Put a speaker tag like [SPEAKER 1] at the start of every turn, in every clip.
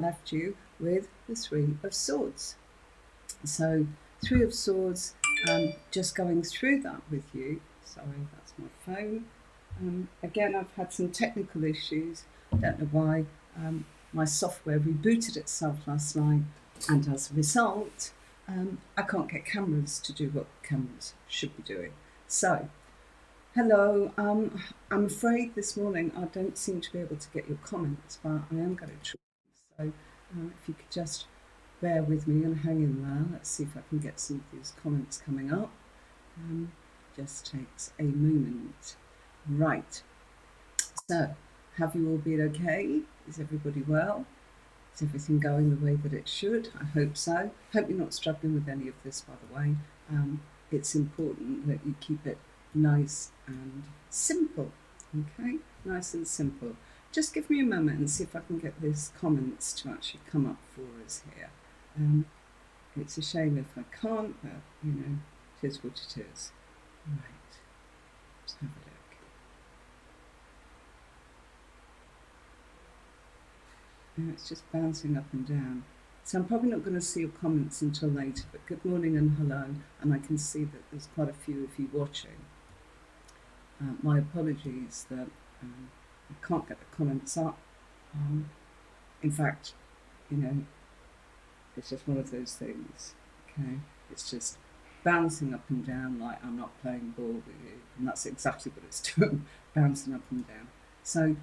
[SPEAKER 1] left you with the Three of Swords. So, Three of Swords, just going through that with you. Sorry, that's my phone. Again, I've had some technical issues. Don't know why. My software rebooted itself last night, and as a result, I can't get cameras to do what cameras should be doing. So, hello. I'm afraid this morning I don't seem to be able to get your comments, but I am going to try. So, if you could just bear with me and hang in there. Let's see if I can get some of these comments coming up. Just takes a moment. Right. So, have you all been okay? Is everybody well? Is everything going the way that it should? I hope so. Hope you're not struggling with any of this, by the way. It's important that you keep it nice and simple. Okay? Nice and simple. Just give me a moment and see if I can get these comments to actually come up for us here. It's a shame if I can't, but you know, it is what it is. Right, let's have a look. Now it's just bouncing up and down. So I'm probably not going to see your comments until later, but good morning and hello, and I can see that there's quite a few of you watching. My apologies that I can't get the comments up. In fact, you know, it's just one of those things, okay? It's just bouncing up and down like I'm not playing ball with you, and that's exactly what it's doing, bouncing up and down. So,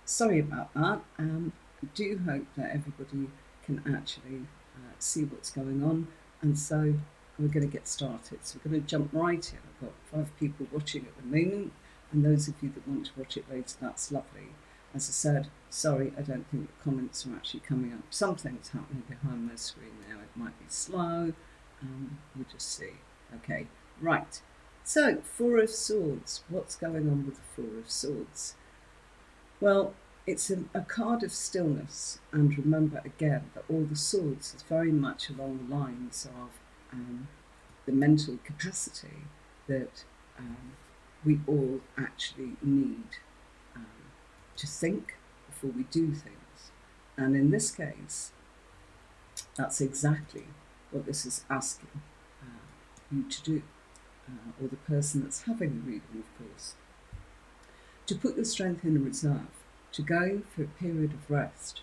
[SPEAKER 1] sorry about that. I do hope that everybody can actually see what's going on, and so we're going to get started. So we're going to jump right in. I've got 5 people watching at the moment, and those of you that want to watch it later, that's lovely. As I said, sorry, I don't think the comments are actually coming up. Something's happening behind my screen now. It might be slow. We'll just see. Okay, right. So, Four of Swords. What's going on with the Four of Swords? Well, it's a card of stillness. And remember again that all the swords is very much along the lines of the mental capacity that we all actually need to think before we do things. And in this case, that's exactly what this is asking you to do, or the person that's having the reading, of course. To put your strength in reserve, to go for a period of rest.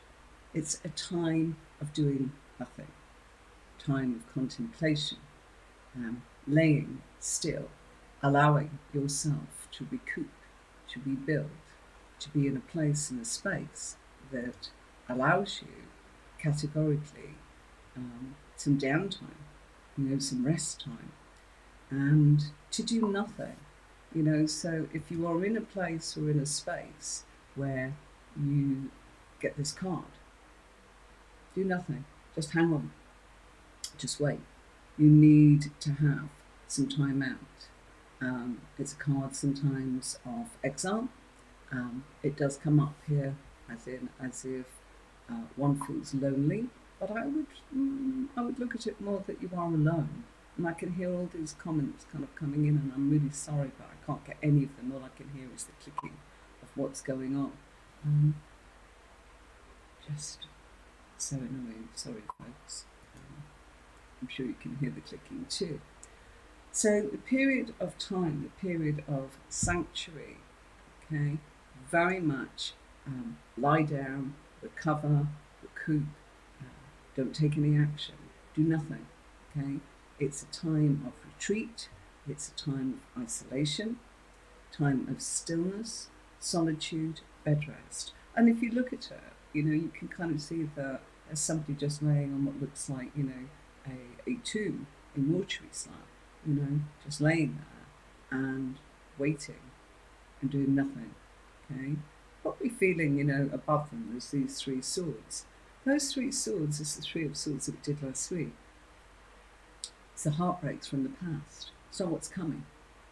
[SPEAKER 1] It's a time of doing nothing, time of contemplation, laying still, allowing yourself to recoup, to rebuild, to be in a place, in a space that allows you categorically some downtime, you know, some rest time, and to do nothing, you know. So if you are in a place or in a space where you get this card, do nothing, just hang on, just wait. You need to have some time out. It's a card sometimes of exile. It does come up here as if one feels lonely, but I would look at it more that you are alone. And I can hear all these comments kind of coming in, and I'm really sorry, but I can't get any of them. All I can hear is the clicking of what's going on. Just so annoying. Sorry, folks. I'm sure you can hear the clicking too. So the period of time, the period of sanctuary, okay, very much lie down, recover, recoup, don't take any action, do nothing, okay? It's a time of retreat, it's a time of isolation, time of stillness, solitude, bed rest. And if you look at it, you know, you can kind of see that there's somebody just laying on what looks like, you know, a tomb, a mortuary slab, you know, just laying there and waiting and doing nothing, okay? Probably feeling, you know, above them, there's these 3 swords. Those 3 swords is the 3 of Swords that we did last week. It's the heartbreaks from the past. So what's coming?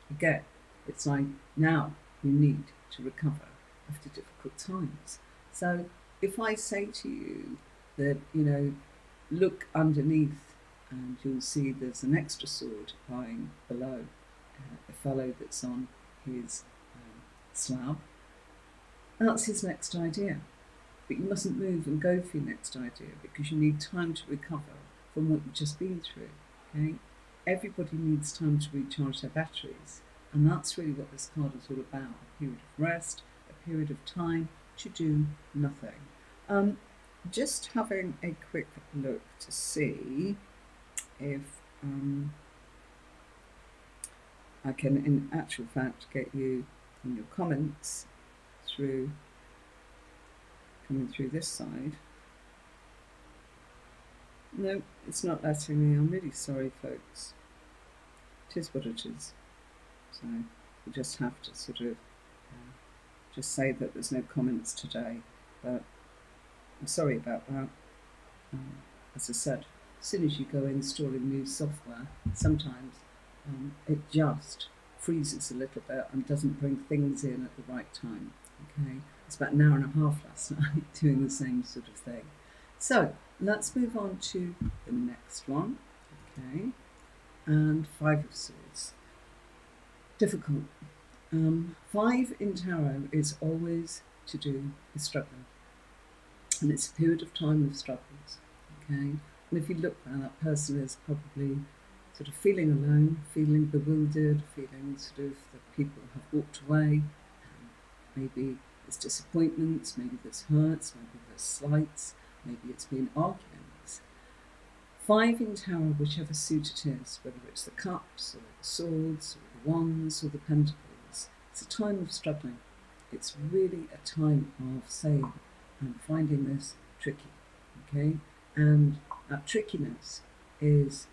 [SPEAKER 1] Again, it's like now you need to recover after difficult times. So if I say to you that, you know, look underneath and you'll see there's an extra sword lying below the fellow that's on his slab, that's his next idea. but you mustn't move and go for your next idea because you need time to recover from what you've just been through. Okay, everybody needs time to recharge their batteries, and that's really what this card is all about: a period of rest, a period of time to do nothing. Just having a quick look to see if I can, in actual fact, get you in your comments through coming through this side. No, it's not letting me. I'm really sorry, folks. It is what it is. So we just have to sort of just say that there's no comments today, but I'm sorry about that. As I said, as soon as you go installing new software, sometimes it just freezes a little bit and doesn't bring things in at the right time. Okay, it's about an hour and a half last night doing the same sort of thing. So let's move on to the next one. Okay, and Five of Swords. Difficult. 5 in tarot is always to do with struggling, and it's a period of time of struggles. Okay, and if you look where that person is probably sort of feeling alone, feeling bewildered, feeling sort of that people have walked away, maybe there's disappointments, maybe there's hurts, maybe there's slights, maybe it's been arguments. 5 in tarot, whichever suit it is, whether it's the cups or the swords or the wands or the pentacles, it's a time of struggling. It's really a time of saying, I'm finding this tricky, okay? And that trickiness is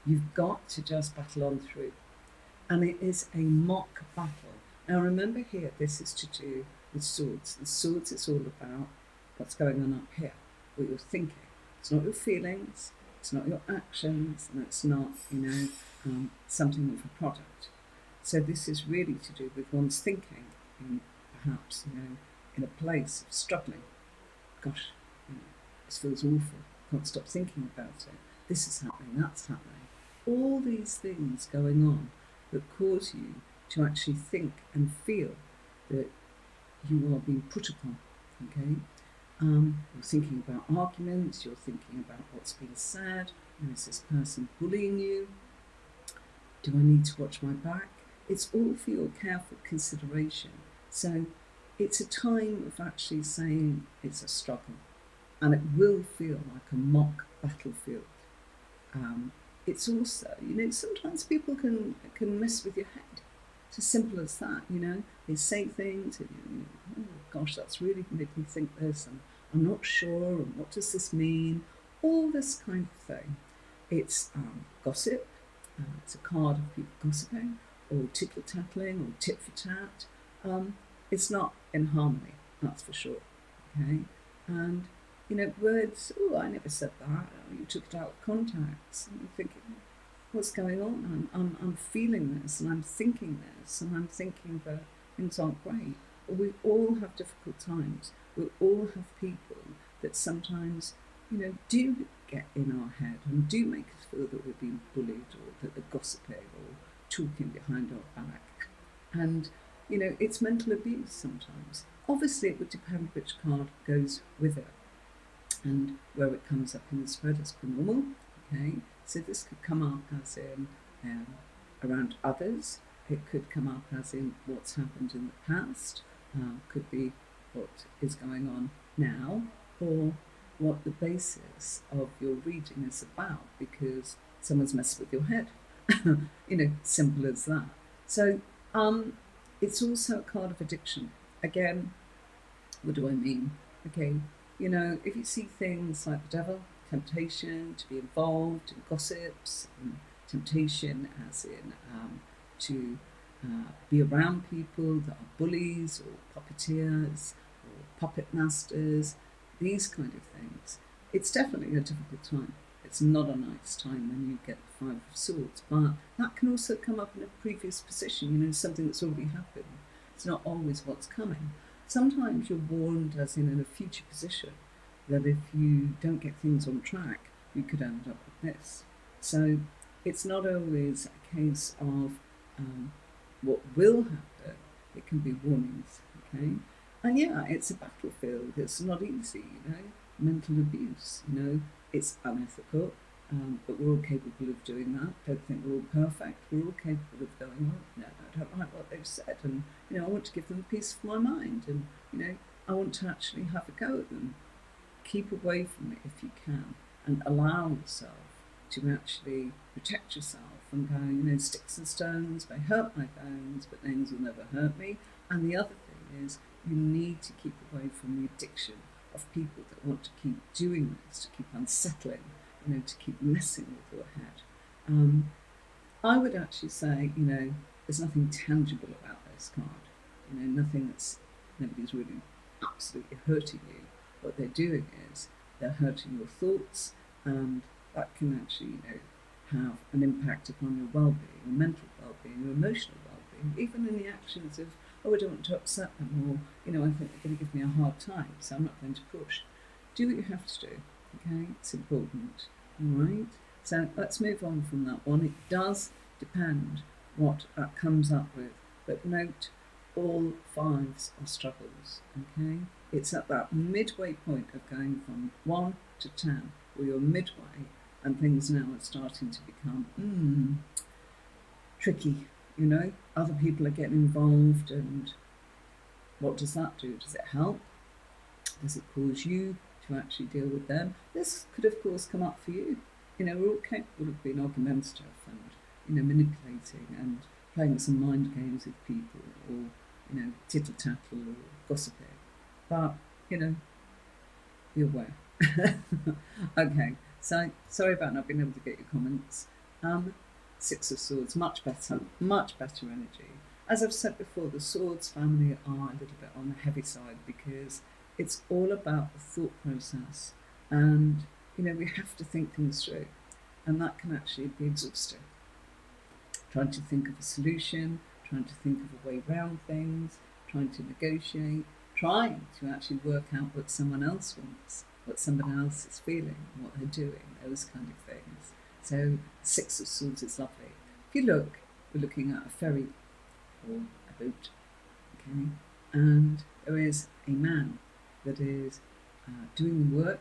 [SPEAKER 1] you've got to just battle on through. And it is a mock battle. Now remember here, this is to do with swords. The swords is all about what's going on up here, what you're thinking. It's not your feelings, it's not your actions, and it's not, something of a product. So this is really to do with one's thinking, and perhaps, in a place of struggling. Gosh, this feels awful. Can't stop thinking about it. This is happening, that's happening. All these things going on that cause you to actually think and feel that you are being put upon. Okay, you're thinking about arguments. You're thinking about what's been said. Is this person bullying you? Do I need to watch my back? It's all for your careful consideration. So it's a time of actually saying it's a struggle, and it will feel like a mock battlefield. It's also, sometimes people can mess with your head. It's as simple as that, They say things, and oh gosh, that's really made me think this, and I'm not sure, and what does this mean? All this kind of thing. It's gossip. It's a card of people gossiping, or tittle-tattling, or tit-for-tat. It's not in harmony, that's for sure. Okay, and words, oh, I never said that, oh, you took it out of context. And you're thinking, what's going on? I'm feeling this, and I'm thinking this, and I'm thinking that things aren't great. But we all have difficult times. We all have people that sometimes, do get in our head and do make us feel that we're being bullied, or that they're gossiping or talking behind our back. And, it's mental abuse sometimes. Obviously, it would depend which card goes with it and where it comes up in the spread as per normal. Okay, so this could come up as in around others. It could come up as in what's happened in the past. Could be what is going on now, or what the basis of your reading is about, because someone's messed with your head. Simple as that. So it's also a card of addiction. Again, what do I mean? Okay, if you see things like the devil, temptation to be involved in gossips, and temptation as in to be around people that are bullies or puppeteers or puppet masters, these kind of things, it's definitely a difficult time. It's not a nice time when you get the 5 of Swords, but that can also come up in a previous position, something that's already happened. It's not always what's coming. Sometimes you're warned as in a future position that if you don't get things on track, you could end up with this. So it's not always a case of what will happen. It can be warnings, okay? And yeah, it's a battlefield. It's not easy, you know. Mental abuse, you know, it's unethical, but we're all capable of doing that. Don't think we're all perfect. We're all capable of going, oh, no, I don't like what they've said, and you know, I want to give them a piece of my mind, and you know, I want to actually have a go at them. Keep away from it if you can, and allow yourself to actually protect yourself from going, you know, sticks and stones may hurt my bones, but names will never hurt me. And the other thing is, you need to keep away from the addiction of people that want to keep doing this, to keep unsettling, you know, to keep messing with your head. Um, I would actually say, you know, there's nothing tangible about this card. You know, nothing that's nobody's really absolutely hurting you. What they're doing is they're hurting your thoughts, and that can actually, you know, have an impact upon your well-being, your mental well-being, your emotional well-being, even in the actions of, oh, I don't want to upset them, or you know, I think they're going to give me a hard time, so I'm not going to push. Do what you have to do. Okay, it's important. All right. So let's move on from that one. It does depend what that comes up with, but note all fives are struggles. Okay, it's at that midway point of going from 1 to 10, where you're midway, and things now are starting to become tricky. You know, other people are getting involved, and what does that do? Does it help? Does it cause you to actually deal with them? This could, of course, come up for you. You know, we're all capable of being argumentative and, you know, manipulating and playing some mind games with people, or, you know, tittle tattle or gossiping. But, you know, be aware. Okay, so sorry about not being able to get your comments. Six of Swords, much better energy. As I've said before, the Swords family are a little bit on the heavy side because it's all about the thought process, and you know, we have to think things through, and that can actually be exhausting. Trying to think of a solution, trying to think of a way around things, trying to negotiate, trying to actually work out what someone else wants, what someone else is feeling, what they're doing, those kind of things. So Six of Swords is lovely. If you look, we're looking at a ferry or a boat, okay, and there is a man that is doing the work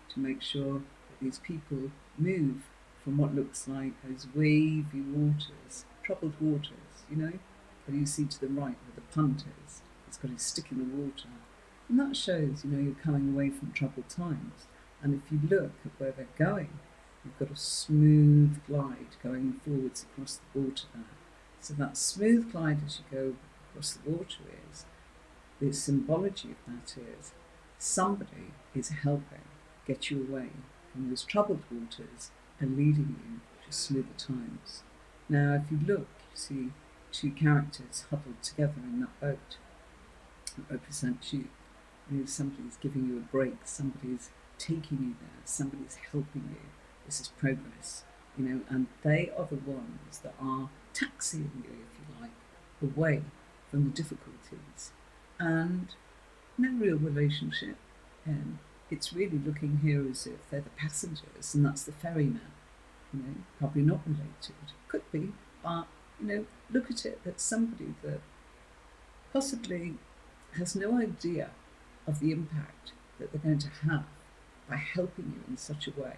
[SPEAKER 1] to make sure that these people move from what looks like those wavy waters, troubled waters, you know, that you see to the right where the punt is. It's got his stick in the water. And that shows, you know, you're coming away from troubled times. And if you look at where they're going, you've got a smooth glide going forwards across the water there. So that smooth glide as you go across the water is, the symbology of that is, somebody is helping get you away from those troubled waters and leading you to smoother times. Now, if you look, you see two characters huddled together in that boat that represents you. You know, somebody's giving you a break, somebody's taking you there, somebody's helping you. This is progress, you know, and they are the ones that are taxiing you, if you like, away from the difficulties. And no real relationship. It's really looking here as if they're the passengers and that's the ferryman. You know, probably not related. Could be, but you know, look at it that somebody that possibly has no idea of the impact that they're going to have by helping you in such a way,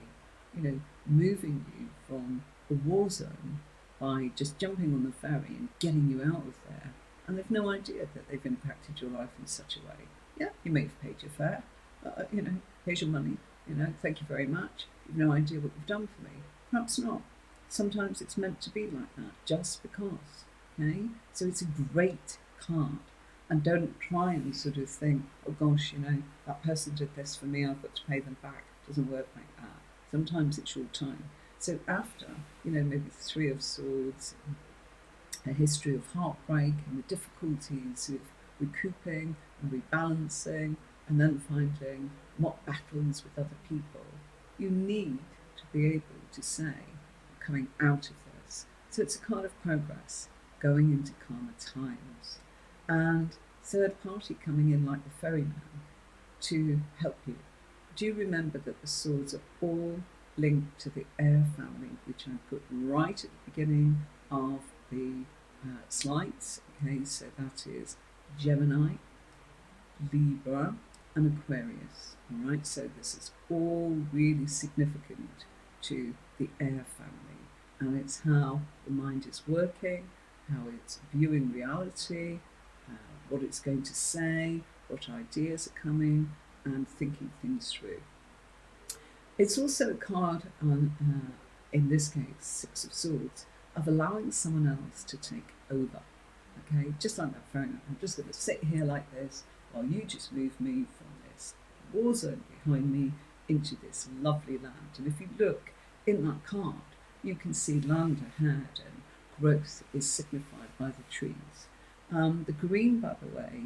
[SPEAKER 1] you know, moving you from the war zone by just jumping on the ferry and getting you out of there, and they've no idea that they've impacted your life in such a way. Yeah, you may have paid your fare, you know, here's your money, you know, thank you very much. You've no idea what you've done for me. Perhaps not. Sometimes it's meant to be like that, just because. Okay? So it's a great card. And don't try and sort of think, oh gosh, you know, that person did this for me, I've got to pay them back. It doesn't work like that. Sometimes it's your time. So after, you know, maybe the Three of Swords, a history of heartbreak and the difficulties of recouping and rebalancing, and then finding what battles with other people, you need to be able to say, I'm coming out of this. So it's a card of progress, going into calmer times. And third party coming in like the ferryman to help you. Do remember that the swords are all linked to the air family, which I put right at the beginning of the slides. Okay, so that is Gemini, Libra, and Aquarius. All right, so this is all really significant to the air family, and it's how the mind is working, how it's viewing reality, what it's going to say, what ideas are coming, and thinking things through. It's also a card on, in this case, Six of Swords, of allowing someone else to take over. Okay, just like that phone. I'm just going to sit here like this while you just move me from this war zone behind me into this lovely land. And if you look in that card, you can see land ahead, and growth is signified by the trees. The green, by the way,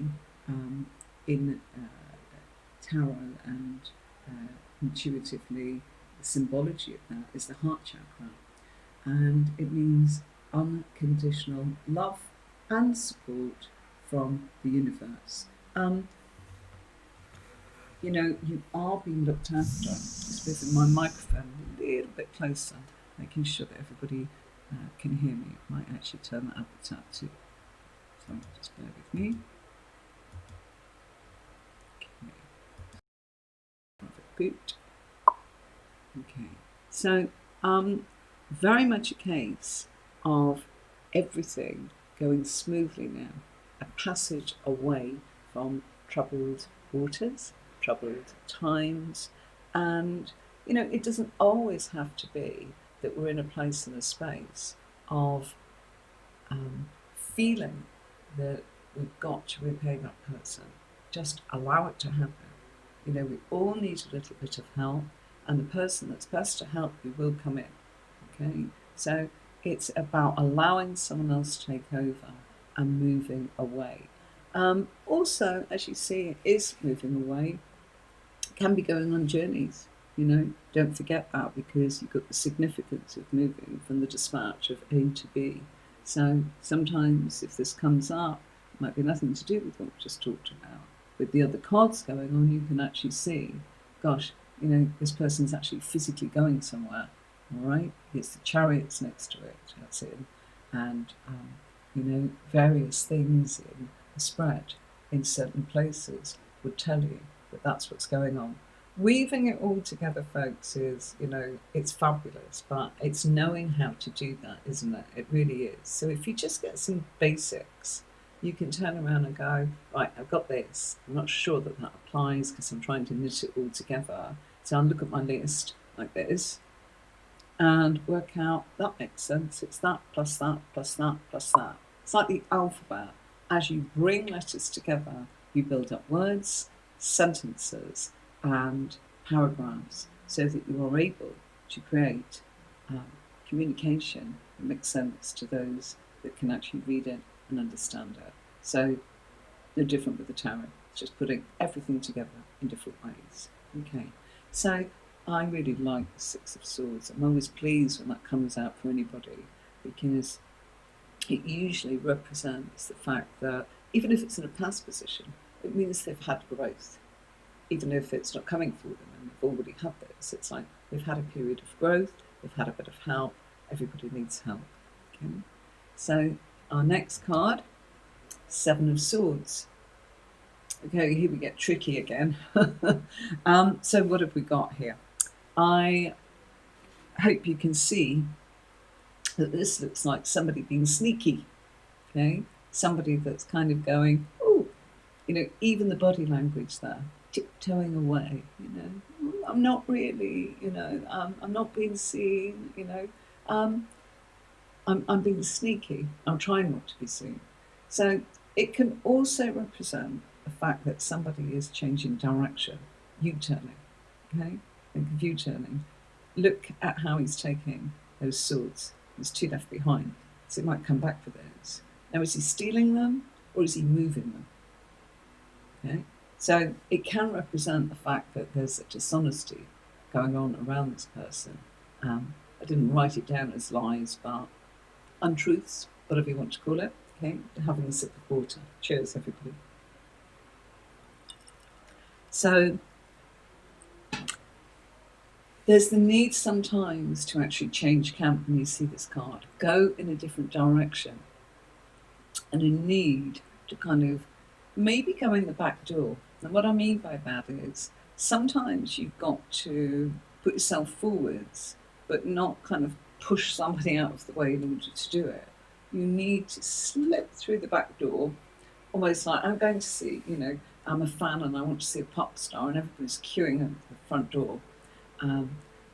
[SPEAKER 1] in tarot and intuitively, the symbology of that is the heart chakra, and it means unconditional love and support from the universe. You know, you are being looked after. Just moving my microphone a little bit closer, making sure that everybody can hear me. I might actually turn that up a tap too. So just bear with me. Boot. Okay, so very much a case of everything going smoothly now, a passage away from troubled waters, troubled times, and you know, it doesn't always have to be that we're in a place and a space of feeling that we've got to repay that person. Just allow it to happen. You know, we all need a little bit of help, and the person that's best to help you will come in. Okay, so it's about allowing someone else to take over and moving away. Also, as you see, it is moving away. It can be going on journeys. You know, don't forget that, because you've got the significance of moving from the dispatch of A to B. So sometimes if this comes up, it might be nothing to do with what we just talked about. With the other cards going on, you can actually see, gosh, you know, this person's actually physically going somewhere. All right, it's the Chariots next to it. That's it, and you know, various things in the spread in certain places would tell you that that's what's going on. Weaving it all together, folks, is, you know, it's fabulous, but it's knowing how to do that, isn't it? It really is. So if you just get some basics, you can turn around and go, right, I've got this. I'm not sure that that applies because I'm trying to knit it all together. So I'll look at my list like this and work out, that makes sense. It's that plus that plus that plus that. It's like the alphabet. As you bring letters together, you build up words, sentences, and paragraphs, so that you are able to create communication that makes sense to those that can actually read it and understand it. So no different with the tarot, it's just putting everything together in different ways. Okay, so I really like the Six of Swords. I'm always pleased when that comes out for anybody, because it usually represents the fact that even if it's in a past position, it means they've had growth. Even if it's not coming for them and they've already had this, it's like they've had a period of growth, they've had a bit of help, everybody needs help. Okay, so our next card, Seven of Swords. Okay, here we get tricky again. So what have we got here? I hope you can see that this looks like somebody being sneaky. Okay, somebody that's kind of going, oh, you know, even the body language there, tiptoeing away, you know, I'm not really, you know, I'm not being seen, you know, I'm being sneaky, I'm trying not to be seen. So it can also represent the fact that somebody is changing direction, U-turning, okay? Think of U-turning. Look at how he's taking those swords. There's two left behind, so he might come back for those. Now, is he stealing them or is he moving them? Okay, so it can represent the fact that there's a dishonesty going on around this person. I didn't write it down as lies, but untruths, whatever you want to call it. Okay, having a sip of water. Cheers, everybody. So there's the need sometimes to actually change camp when you see this card. Go in a different direction, and a need to kind of maybe go in the back door. And what I mean by that is sometimes you've got to put yourself forwards, but not kind of push somebody out of the way in order to do it. You need to slip through the back door, almost like I'm going to see, I'm a fan and I want to see a pop star, and everybody's queuing at the front door.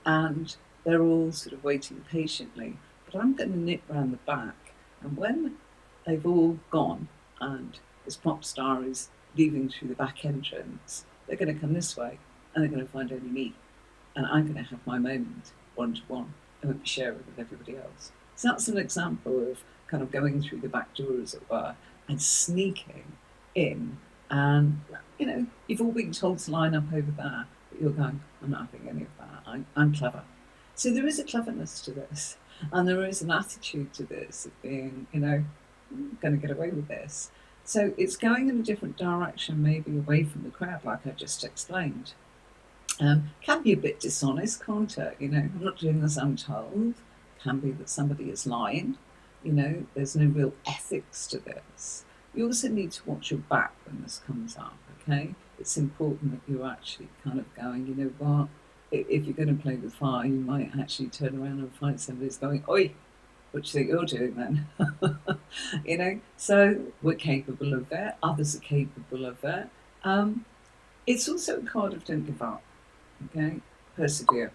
[SPEAKER 1] And they're all sort of waiting patiently. But I'm going to nip round the back, and when they've all gone and this pop star is leaving through the back entrance, they're going to come this way and they're going to find only me. And I'm going to have my moment one to one. I won't be sharing with everybody else. So that's an example of kind of going through the back door, as it were, and sneaking in. And, you've all been told to line up over there, but you're going, I'm not having any of that. I'm clever. So there is a cleverness to this. And there is an attitude to this of being, I'm going to get away with this. So it's going in a different direction, maybe away from the crowd, like I just explained. Can be a bit dishonest, can't it? I'm not doing as I'm told. Can be that somebody is lying. There's no real ethics to this. You also need to watch your back when this comes up, okay? It's important that you're actually kind of going, you know what? If you're going to play with fire, you might actually turn around and find somebody who's going, oi, what do you think you're doing then? So we're capable of that. Others are capable of that. It's also a card of don't give up, okay? Persevere.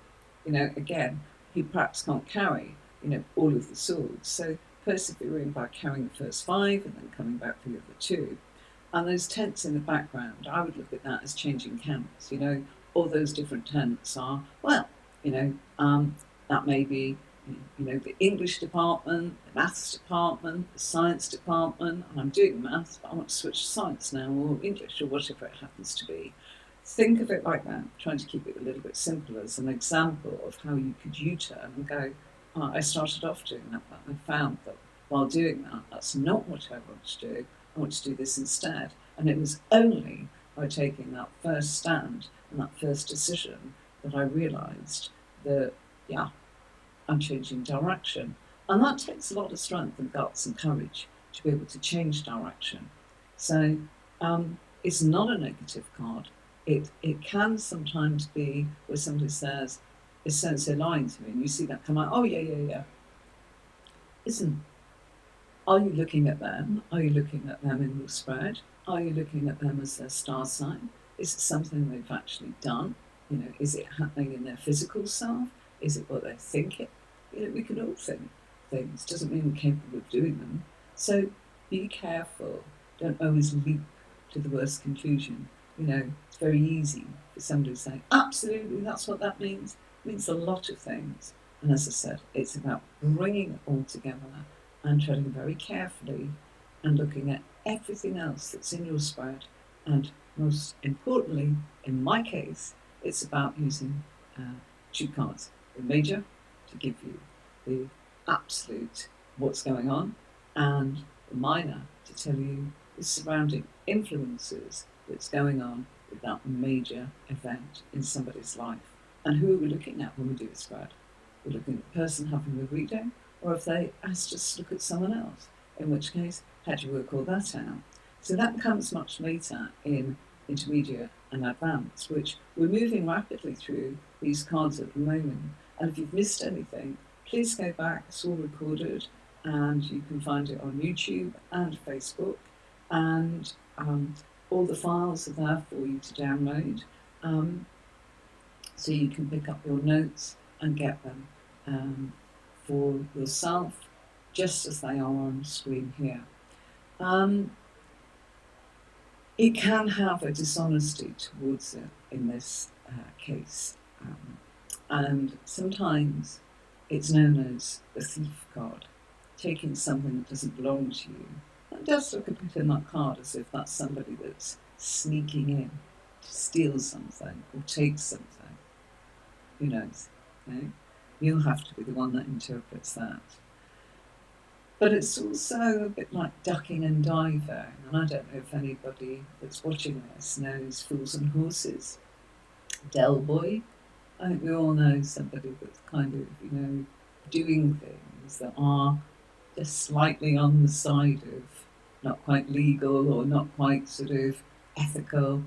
[SPEAKER 1] Again, he perhaps can't carry, all of the swords. So persevering by carrying the first 5 and then coming back for the other 2. And those tents in the background, I would look at that as changing camps. All those different tents are, that may be, the English department, the maths department, the science department, and I'm doing maths, but I want to switch to science now, or English, or whatever it happens to be. Think of it like that, trying to keep it a little bit simple as an example of how you could U-turn and go, I started off doing that, but I found that while doing that, that's not what I want to do. I want to do this instead. And it was only by taking that first stand and that first decision that I realised that, I'm changing direction. And that takes a lot of strength and guts and courage to be able to change direction. So it's not a negative card. It can sometimes be where somebody says, it says they're lying to me, and you see that come out, oh yeah. Listen, are you looking at them? Are you looking at them in your spread? Are you looking at them as their star sign? Is it something they've actually done? Is it happening in their physical self? Is it what they're thinking? We can all think things. Doesn't mean we're capable of doing them. So be careful. Don't always leap to the worst conclusion. It's very easy for somebody to say, absolutely, that's what that means. It means a lot of things. And as I said, it's about bringing it all together and treading very carefully and looking at everything else that's in your spread. And most importantly, in my case, it's about using 2 cards. The major to give you the absolute what's going on, and the minor to tell you the surrounding influences that's going on with that major event in somebody's life. And who are we looking at when we do a spread? We're looking at the person having the reading, or if they ask us to look at someone else, in which case, how do you work all that out? So that comes much later in intermediate and advanced, which we're moving rapidly through these cards at the moment. And if you've missed anything, please go back, it's all recorded, and you can find it on YouTube and Facebook, and all the files are there for you to download, so you can pick up your notes and get them for yourself, just as they are on the screen here. It can have a dishonesty towards it in this case, and sometimes it's known as the thief card, taking something that doesn't belong to you. It does look a bit in that card as if that's somebody that's sneaking in to steal something or take something. Who knows? Okay? You'll have to be the one that interprets that. But it's also a bit like ducking and diving, and I don't know if anybody that's watching this knows Fools and Horses. Del Boy. I think we all know somebody that's kind of, doing things that are just slightly on the side of not quite legal or not quite sort of ethical.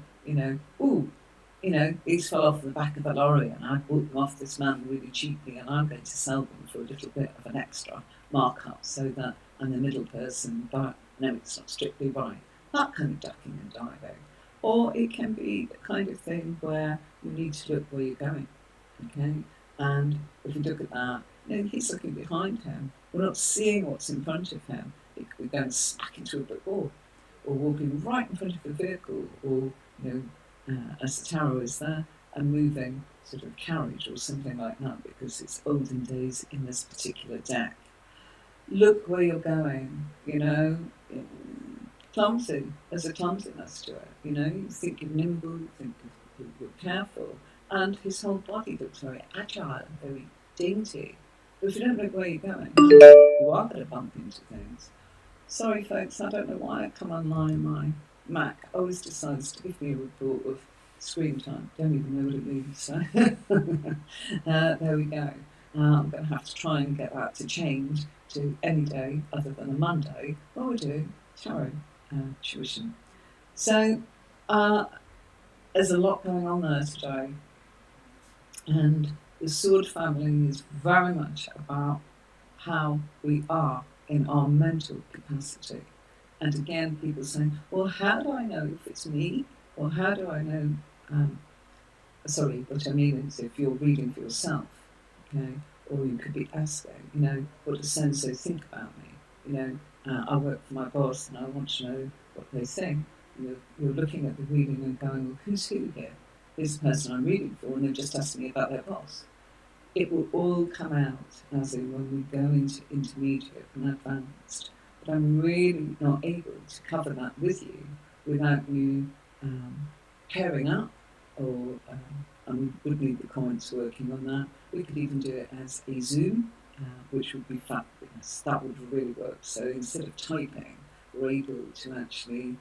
[SPEAKER 2] ooh, these fell off the back of a lorry and I bought them off this man really cheaply and I'm going to sell them for a little bit of an extra markup so that I'm the middle person, but no, it's not strictly right. That kind of ducking and diving. Or it can be the kind of thing where you need to look where you're going, okay? And if you look at that, he's looking behind him. We're not seeing what's in front of him. It could be going smack into a brick wall, or walking right in front of a vehicle, or as the tarot is there, a moving sort of carriage or something like that, because it's olden days in this particular deck. Look where you're going, clumsy. There's a clumsiness to it, you think you're nimble, you think you're careful, and his whole body looks very agile, very dainty. But if you don't look where you're going, you are going to bump into things. Sorry folks, I don't know why I come online. My Mac always decides to give me a report of screen time. Don't even know what it means. So there we go. I'm going to have to try and get that to change to any day other than a Monday when we're doing tarot tuition. So there's a lot going on there today. And the sword family is very much about how we are in our mental capacity. And again, people saying, well, how do I know if it's me? Or how do I know, what I mean is if you're reading for yourself, okay? Or you could be asking, what does so think about me? I work for my boss and I want to know what they think. You're looking at the reading and going, well, who's who here? This person I'm reading for, and they've just asked me about their boss. It will all come out as in when we go into intermediate and advanced. But I'm really not able to cover that with you without you pairing up, or and we would need the comments working on that. We could even do it as a Zoom, which would be fabulous. That would really work. So instead of typing, we're able to actually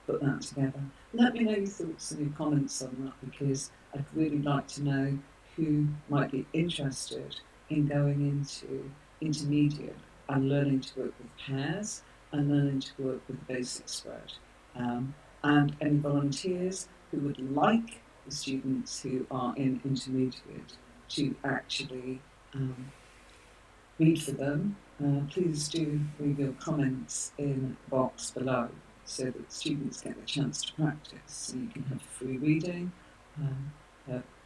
[SPEAKER 2] put that together. Let me know your thoughts and your comments on that, because I'd really like to know who might be interested in going into intermediate and learning to work with pairs and learning to work with the basic spread. And any volunteers who would like the students who are in intermediate to actually read for them, please do leave your comments in the box below so that students get the chance to practice. So you can have a free reading.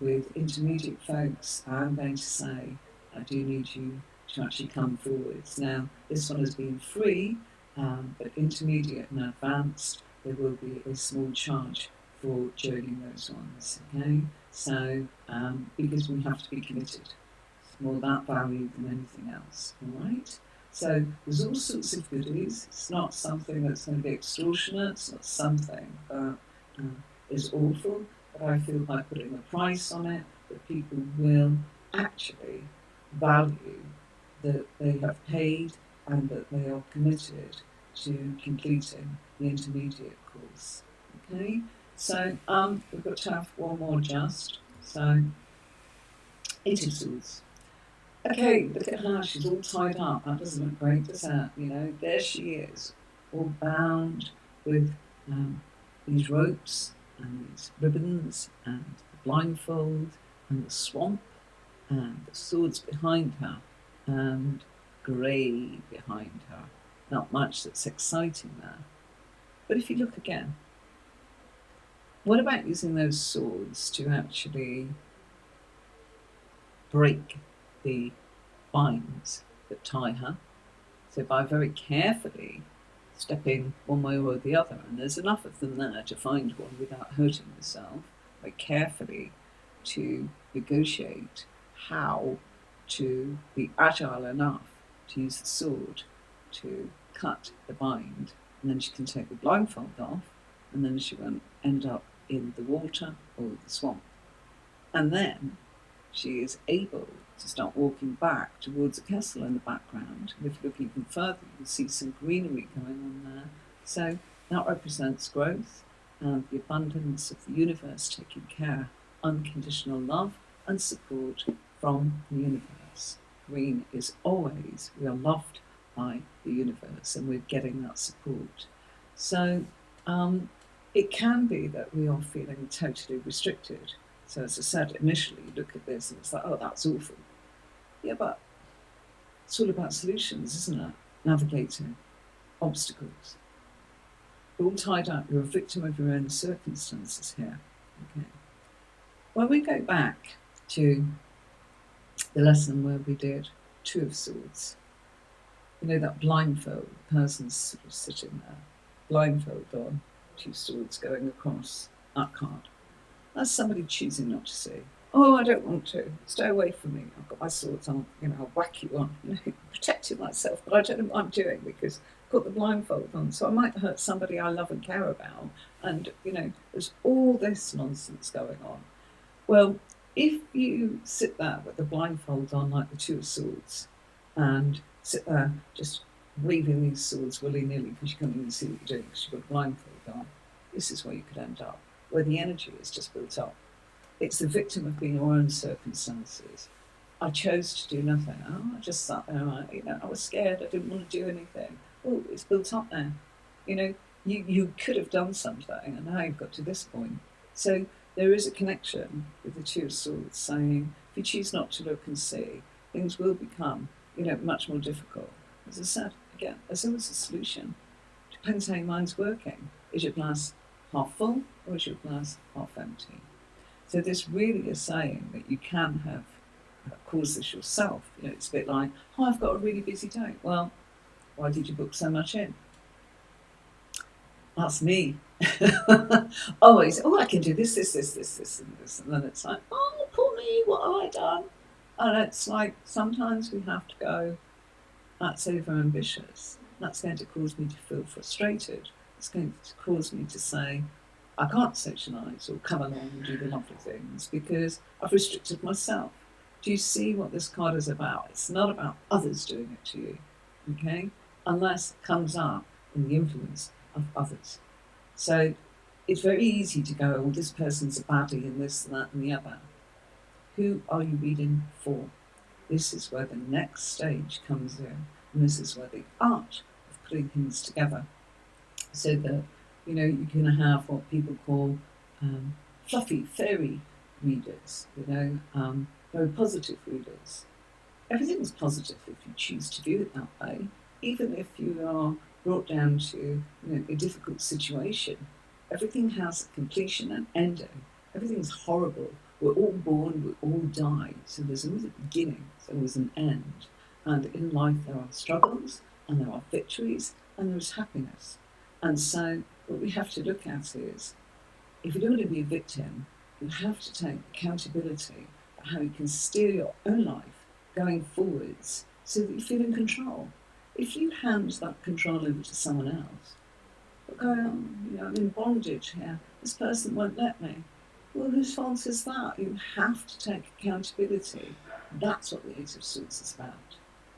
[SPEAKER 2] With intermediate folks, I'm going to say I do need you to actually come forwards. Now, this one has been free, but intermediate and advanced, there will be a small charge for joining those ones, okay? So, because we have to be committed. It's more that value than anything else, all right? So there's all sorts of goodies. It's not something that's going to be extortionate. It's not something that is awful. But I feel by putting a price on it, that people will actually value that they have paid and that they are committed to completing the intermediate course. Okay, so we've got to have one more just. So, Eight of Swords. Okay, look at her, she's all tied up. That doesn't look great, does it? There she is, all bound with these ropes and these ribbons and the blindfold and the swamp and the swords behind her and grey behind her. Not much that's exciting there. But if you look again, what about using those swords to actually break the binds that tie her? So by very carefully stepping one way or the other, and there's enough of them there to find one without hurting yourself, very carefully to negotiate how to be agile enough to use the sword to cut the bind, and then she can take the blindfold off, and then she won't end up in the water or the swamp. And then she is able to start walking back towards a castle in the background. And if you look even further, you see some greenery going on there. So that represents growth and the abundance of the universe taking care, unconditional love and support from the universe. Green is always, we are loved by the universe and we're getting that support. So it can be that we are feeling totally restricted. So as I said, initially you look at this and it's like, oh, that's awful. Yeah, but it's all about solutions, isn't it? Navigating obstacles. You're all tied up. You're a victim of your own circumstances here. Okay. When we go back to the lesson where we did Two of Swords, you know, that blindfold, the person's sort of sitting there, blindfold on, two swords going across that card. That's somebody choosing not to see. Oh, I don't want to. Stay away from me. I've got my swords on, I'll whack you on, protecting myself, but I don't know what I'm doing because I've got the blindfold on. So I might hurt somebody I love and care about. And, there's all this nonsense going on. Well, if you sit there with the blindfold on like the Two of Swords and sit there just waving these swords willy-nilly because you can't even see what you're doing because you've got a blindfold on, this is where you could end up, where the energy is just built up. It's the victim of being your own circumstances. I chose to do nothing. Oh, I just sat there, I was scared, I didn't want to do anything. Oh, it's built up there. You could have done something and now you've got to this point. So there is a connection with the Two of Swords saying, if you choose not to look and see, things will become, much more difficult. As I said, again, there's always a solution. Depends how your mind's working. Is your glass half full or is your glass half empty? So this really is saying that you can have caused this yourself. It's a bit like, oh, I've got a really busy day. Well, why did you book so much in? That's me. Always, I can do this, and this. And then it's like, oh, poor me, what have I done? And it's like, sometimes we have to go, that's over-ambitious. That's going to cause me to feel frustrated. It's going to cause me to say, I can't socialise or come along and do the lovely things because I've restricted myself. Do you see what this card is about? It's not about others doing it to you, okay? Unless it comes up in the influence of others. So it's very easy to go, oh, this person's a baddie and this and that and the other. Who are you reading for? This is where the next stage comes in, and this is where the art of putting things together so that you can have what people call fluffy, fairy readers, very positive readers. Everything's positive if you choose to do it that way, even if you are brought down to a difficult situation. Everything has a completion and ending. Everything's horrible. We're all born, we all die. So there's always a beginning, there's always an end. And in life there are struggles, and there are victories, and there's happiness. And so what we have to look at is, if you don't want to be a victim, you have to take accountability for how you can steer your own life going forwards so that you feel in control. If you hand that control over to someone else, but go, I'm in bondage here, this person won't let me. Well, whose fault is that? You have to take accountability. That's what the Eight of Swords is about.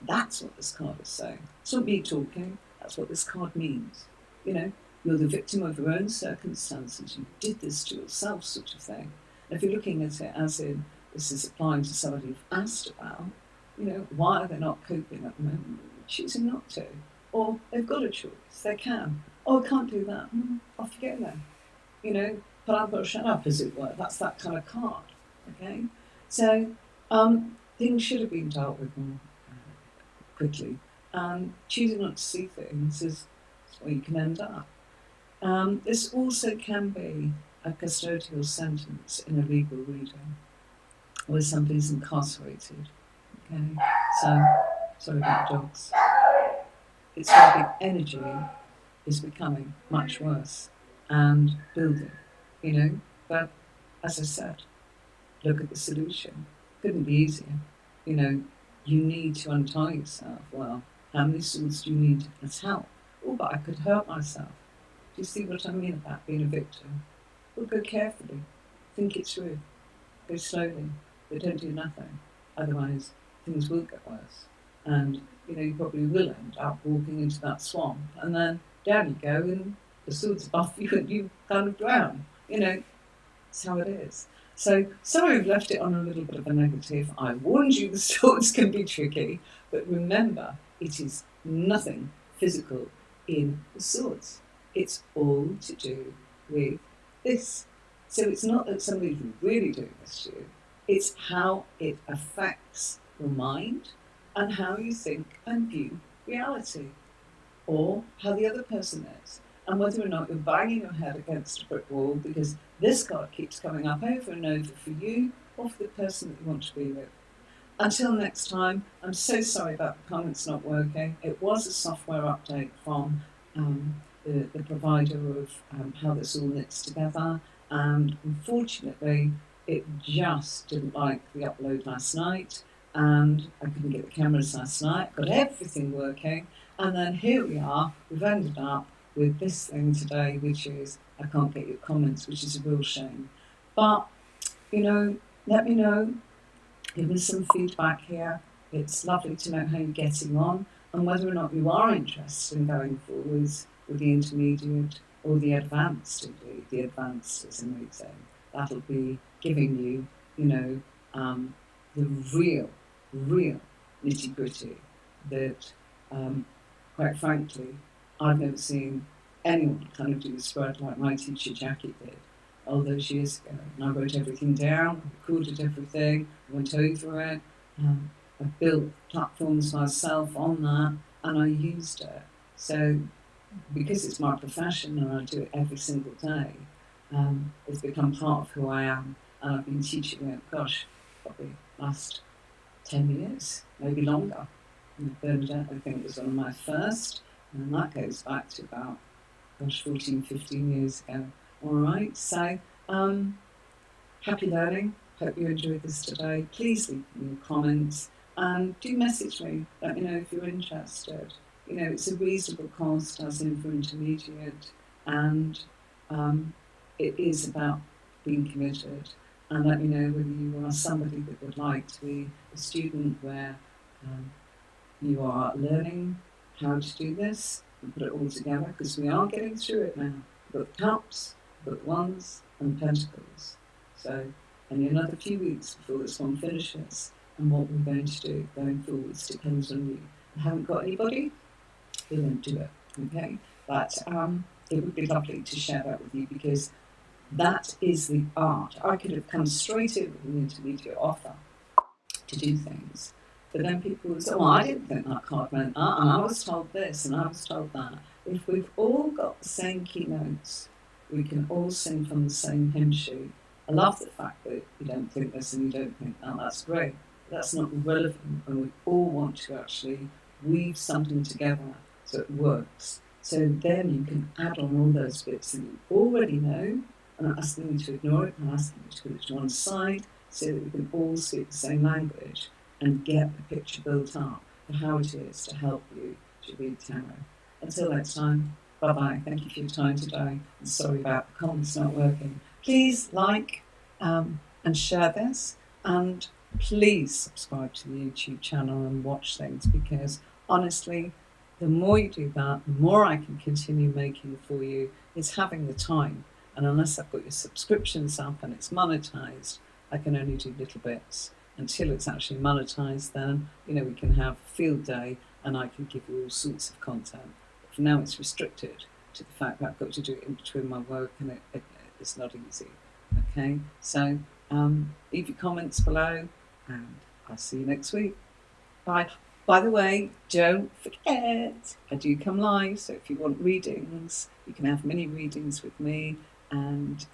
[SPEAKER 2] That's what this card is saying. It's not me talking, that's what this card means. You're the victim of your own circumstances. You did this to yourself, sort of thing. And if you're looking at it as in, this is applying to somebody you've asked about, why are they not coping at the moment? Choosing not to. Or they've got a choice, they can. Oh, I can't do that. Off you go then. But I've got to shut up, as it were. That's that kind of card, okay? So things should have been dealt with more quickly. Choosing not to see things is where you can end up. This also can be a custodial sentence in a legal reading where somebody's incarcerated. Okay, so sorry about dogs. It's where the energy is becoming much worse and building, But as I said, look at the solution. Couldn't be easier. You need to untie yourself. Well, how many swords do you need as help? Oh, but I could hurt myself. Do you see what I mean about being a victim? Well, go carefully. Think it through. Go slowly. But don't do nothing. Otherwise, things will get worse. And, you probably will end up walking into that swamp. And then down you go and the swords off you and you kind of drown. It's how it is. So, sorry I've left it on a little bit of a negative. I warned you the swords can be tricky. But remember, it is nothing physical in the swords. It's all to do with this. So it's not that somebody's really doing this to you, it's how it affects your mind and how you think and view reality, or how the other person is, and whether or not you're banging your head against a brick wall because this card keeps coming up over and over for you or for the person that you want to be with. Until next time, I'm so sorry about the comments not working. It was a software update from the provider of how this all knits together, and unfortunately it just didn't like the upload last night, and I couldn't get the cameras last night, got everything working, and then here we are, we've ended up with this thing today, which is I can't get your comments, which is a real shame. But, you know, let me know, give me some feedback here. It's lovely to know how you're getting on and whether or not you are interested in going forwards with the intermediate or the advanced. Indeed, the advanced is amazing. That'll be giving you, you know, the real nitty gritty that, quite frankly, I've never seen anyone kind of do the spread like my teacher Jackie did all those years ago. And I wrote everything down, recorded everything, went over it. I built platforms myself on that, and I used it. So because it's my profession and I do it every single day, it's become part of who I am. And I've been teaching it, gosh, probably last 10 years, maybe longer. Bernadette, I think, was one of my first, and that goes back to about, 14, 15 years ago. All right, so happy learning. Hope you enjoyed this today. Please leave me your comments and do message me. Let me know if you're interested. You know, it's a reasonable cost as in for intermediate, and it is about being committed. And let me know whether you are somebody that would like to be a student where you are learning how to do this and put it all together, because we are getting through it now. We've got the cups, we've got the wands and pentacles. So only another few weeks before this one finishes, and what we're going to do going forwards depends on you. I haven't got anybody, we won't do it, okay? But it would be lovely to share that with you, because that is the art. I could have come straight in with an intermediate offer to do things, but then people would say, oh, I didn't think that card meant that, and I was told this, and I was told that. If we've all got the same keynotes, we can all sing from the same hymn sheet. I love the fact that you don't think this and you don't think that. That's great. That's not relevant, and we all want to actually weave something together so it works. So then you can add on all those bits that you already know, and not asking you to ignore it, and asking you to put it to one side, so that we can all speak the same language and get the picture built up for how it is to help you to read tarot. Until next time, bye-bye. Thank you for your time today. And sorry about the comments not working. Please like and share this, and please subscribe to the YouTube channel and watch things, because honestly, the more you do that, the more I can continue making for you. It's having the time, and unless I've got your subscriptions up and it's monetized, I can only do little bits. Until it's actually monetized, then, you know, we can have field day and I can give you all sorts of content. But for now, it's restricted to the fact that I've got to do it in between my work, and it's not easy. Okay, so leave your comments below, and I'll see you next week. Bye. By the way, don't forget, I do come live, so if you want readings, you can have mini readings with me. And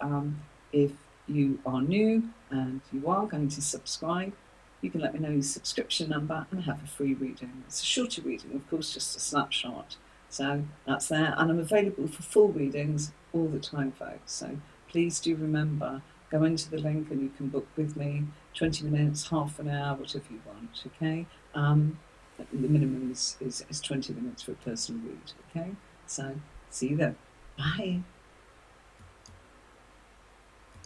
[SPEAKER 2] if you are new and you are going to subscribe, you can let me know your subscription number and have a free reading. It's a shorter reading, of course, just a snapshot. So that's there, and I'm available for full readings all the time, folks. So please do remember, go into the link and you can book with me 20 minutes, half an hour, whatever you want, okay? The minimum is 20 minutes for a personal read, okay? So see you then. Bye.